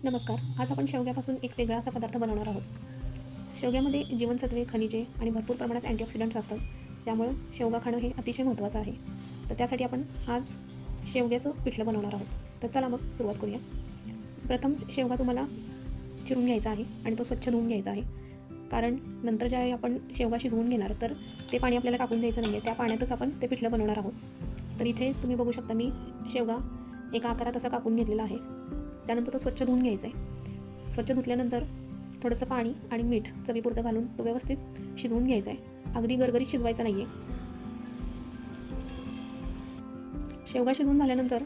नमस्कार. आज आपण शेवग्यापासून एक वेगळा असा पदार्थ बनवणार आहोत. शेवग्यामध्ये जीवनसत्वे, खनिजे आणि भरपूर प्रमाणात अँटीऑक्सिडंट्स असतात. त्यामुळं शेवगा खाणं हे अतिशय महत्त्वाचं आहे. तर त्यासाठी आपण आज शेवग्याचं पिठलं बनवणार आहोत. तर चला मग सुरुवात करूया. प्रथम शेवगा तुम्हाला चिरून घ्यायचा आहे आणि तो स्वच्छ धुवून घ्यायचा आहे. कारण नंतर ज्यावेळी आपण शेवगा शिजवून घेणार तर ते पाणी आपल्याला टाकून द्यायचं नाही आहे. त्या पाण्यातच आपण ते पिठलं बनवणार आहोत. तर इथे तुम्ही बघू शकता मी शेवगा एका आकारात असा कापून घेतलेला आहे. त्यानंतर तो स्वच्छ धुवून घ्यायचा आहे. स्वच्छ धुतल्यानंतर थोडंसं पाणी आणि मीठ चवीपुरतं घालून तो व्यवस्थित शिजवून घ्यायचा आहे. अगदी गरगरीत शिजवायचा नाही आहे. शेवगा शिजवून झाल्यानंतर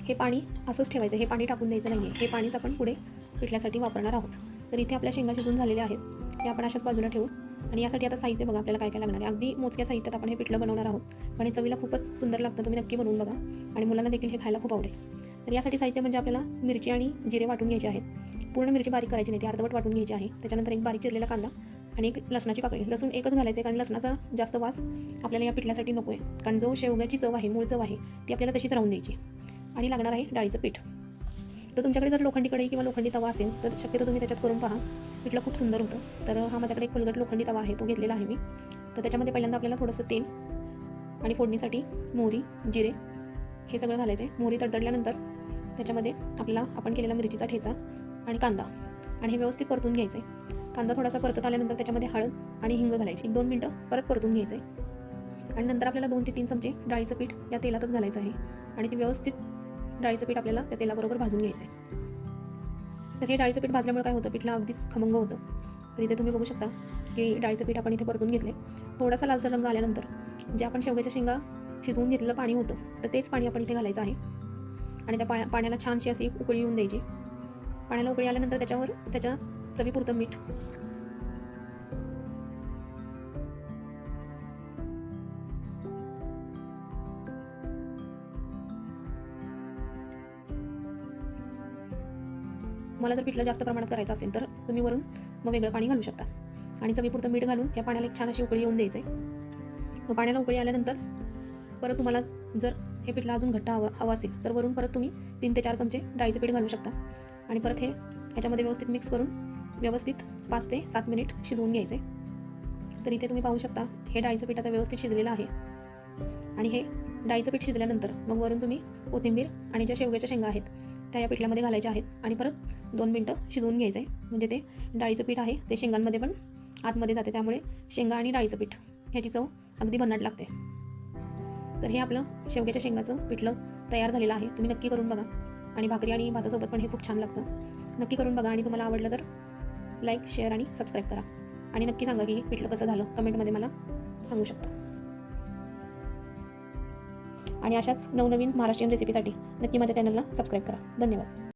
हे पाणी असंच ठेवायचं. हे पाणी टाकून द्यायचं नाही आहे. हे पाणीच आपण पुढे पिठल्यासाठी वापरणार आहोत. तर इथे आपल्या शेंगा शिजवून झालेल्या आहेत. ते आपण अशाच बाजूला ठेवू. आणि यासाठी आता साहित्य बघा आपल्याला काय काय लागणार आहे. अगदी मोजक्या साहित्यात आपण हे पिठलं बनवणार आहोत. पण हे चवीला खूपच सुंदर लागतं. तुम्ही नक्की बनवून बघा आणि मुलांना देखील हे खायला खूप आवडेल. तर यासाठी साहित्य म्हणजे आपल्याला मिरची आणि जिरे वाटून घ्यायचे आहेत. पूर्ण मिरची बारीक करायची नाही, ती अर्धवट वाटून घ्यायची आहे. त्याच्यानंतर एक बारीक चिरलेला कांदा आणि एक लसणाची पाकळी. लसूण एकच घालायचं आहे कारण लसणाचा जास्त वास आपल्याला या पिठल्यासाठी नको आहे. कारण जो शेवग्याची चव आहे, मूळ चव आहे, ती आपल्याला तशीच राहून द्यायची. आणि लागणार आहे डाळीचं पीठ. तर तुमच्याकडे जर लोखंडी कढई किंवा लोखंडी तवा असेल तर शक्यतो तुम्ही त्याच्यात करून पहा. पिठलं खूप सुंदर होतं. तर हा माझ्याकडे एक खोलगट लोखंडी तवा आहे, तो घेतलेला आहे मी. तर त्याच्यामध्ये पहिल्यांदा आपल्याला थोडंसं तेल आणि फोडणीसाठी मोहरी, जिरे हे सगळं घालायचं आहे. मोहरी तडतडल्यानंतर त्याच्यामध्ये आपल्याला आपण केलेला मिरचीचा ठेचा आणि कांदा आणि हे व्यवस्थित परतून घ्यायचं आहे. कांदा थोडासा परतत आल्यानंतर त्याच्यामध्ये हळद आणि हिंग घालायची. 1-2 मिनटं परत परतून घ्यायचं आहे. आणि नंतर आपल्याला 2 ते 3 चमचे डाळीचं पीठ या तेलातच घालायचं आहे. आणि ते व्यवस्थित डाळीचं पीठ आपल्याला त्या तेलाबरोबर भाजून घ्यायचं आहे. तर हे डाळीचं पीठ भाजल्यामुळे काय होतं, पिठलं अगदीच खमंग होतं. तर इथे तुम्ही बघू शकता की डाळीचं पीठ आपण इथे परतून घेतले. थोडासा लालसर रंग आल्यानंतर जे आपण शेवग्याच्या शेंगा शिजवून घेतलेलं पाणी होतं, तर तेच पाणी आपण इथे घालायचं आहे. आणि त्या पाण्याला छानशी अशी उकळी येऊन द्यायची. पाण्याला उकळी आल्यानंतर त्याच्यावर त्याच्या चवीपुरतं मीठ, मला जर पिठलं जास्त प्रमाणात करायचं असेल तर तुम्ही वरून मग वेगळं पाणी घालू शकता. आणि चवीपुरतं मीठ घालून या पाण्याला एक छान अशी उकळी येऊन द्यायचे. मग पाण्याला उकळी आल्यानंतर परत तुम्हाला जर हे पिठलं अजून घट्ट हवं असेल तर वरून परत तुम्ही 3 ते 4 चमचे डाळीचं पीठ घालू शकता. आणि परत हे ह्याच्यामध्ये व्यवस्थित मिक्स करून व्यवस्थित 5 ते 7 मिनिट शिजवून घ्यायचे. तर इथे तुम्ही पाहू शकता हे डाळीचं पीठ आता व्यवस्थित शिजलेलं आहे. आणि हे डाळीचं पीठ शिजल्यानंतर मग वरून तुम्ही कोथिंबीर आणि ज्या शेवग्याच्या शेंगा आहेत त्या या पिठल्यामध्ये घालायच्या आहेत. आणि परत 2 मिनटं शिजवून घ्यायचं आहे. म्हणजे ते डाळीचं पीठ आहे ते शेंगांमध्ये पण आतमध्ये जाते. त्यामुळे शेंगा आणि डाळीचं पीठ ह्याची चव अगदी भन्नाट लागते. तर हे आपलं शेवग्याच्या शेंगाचं पिठलं तयार झालेलं आहे. तुम्ही नक्की करून बघा. आणि भाकरी आणि भातासोबत पण हे खूप छान लागतं. नक्की करून बघा. आणि तुम्हाला आवडलं तर लाईक, शेअर आणि सबस्क्राईब करा. आणि नक्की सांगा की पिठलं कसं झालं, कमेंटमध्ये मला सांगू शकता. आणि अशाच नवनवीन महाराष्ट्रीयन रेसिपीसाठी नक्की माझ्या चॅनलला सबस्क्राईब करा. धन्यवाद.